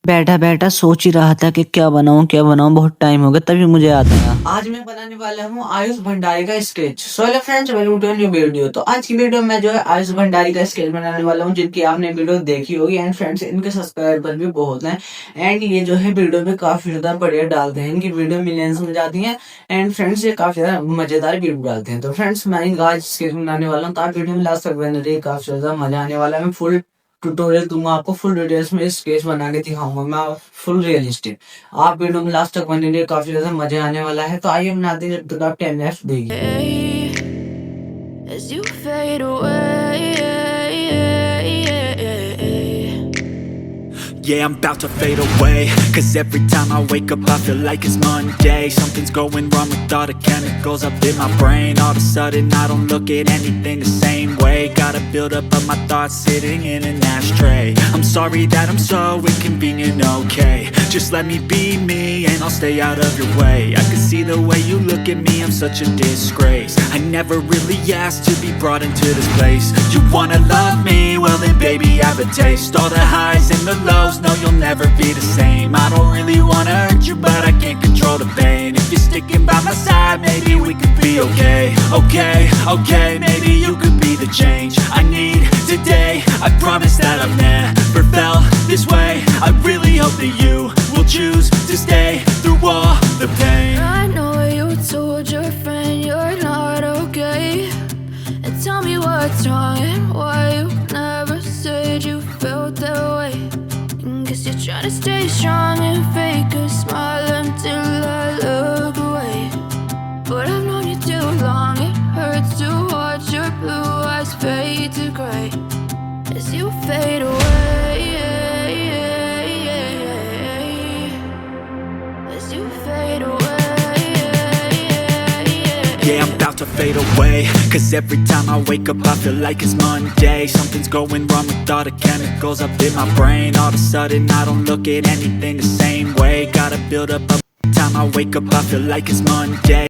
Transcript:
बैठा बैठा सोच ही रहा था कि क्या बनाऊं, बहुत टाइम हो गया, तभी मुझे याद आया। आज मैं बनाने वाला हूँ आयुष भंडारी का sketch. So hello friends, welcome to new video. तो आज की वीडियो में जो है आयुष भंडारी का स्केच बनाने वाला हूँ, जिनकी आपने वीडियो देखी होगी। एंड फ्रेंड्स, इनके सब्सक्राइबर भी बहुत हैं एंड ये जो है वीडियो में काफी ज्यादा बढ़िया डालते हैं। इनकी वीडियो मिलियंस में जाती है एंड फ्रेंड्स ये काफी ज्यादा मजेदार वीडियो डालते हैं। तो फ्रेंड्स, मैं इनका आज स्केच बनाने वाला हूँ, तो आप वीडियो में लास्ट तक बने रहिए, काफी ज्यादा मजा आने वाला है। मैं फुल ट्यूटोरियल दूंगा आपको, फुल डिटेल्स में स्केच बना के दिखाऊंगा मैं, फुल रियलिस्टिक। आप वीडियो में लास्ट तक बने रहिए, काफी ज्यादा मजा आने वाला है। तो आइए बनाते हैं, जब तक आप 10 मिनट्स देखिए। As you fade away, yeah, I'm about to fade away. Cause every time I wake up I feel like it's Monday. Something's going wrong with all the chemicals up in my brain. All of a sudden I don't look at anything the same way. Got a build up of my thoughts sitting in an ashtray. I'm sorry that I'm so inconvenient, okay. Just let me be me and I'll stay out of your way. I can see the way you look at me, I'm such a disgrace. I never really asked to be brought into this place. You wanna love me? Well then baby I have a taste. All the highs and the lows, no you'll never be the same. I don't really wanna hurt you but I can't control the pain. If you're sticking by my side, maybe we could be okay. Okay, maybe you could be the change I need today. I promise that I've never felt this way. I really hope that you will choose to stay through all the pain. I know you told your friend you're not okay. And tell me what's wrong and why you never said you felt that way. Guess you're trying to stay strong and fake a smile until I look away. But I've known you too long, it hurts to watch your blue eyes fade to gray as you fade away. As you fade away. Yeah, I'm about to fade away. Cause every time I wake up I feel like it's Monday. Something's going wrong with all the chemicals up in my brain. All of a sudden I don't look at anything the same way. Gotta build up. Time I wake up I feel like it's Monday.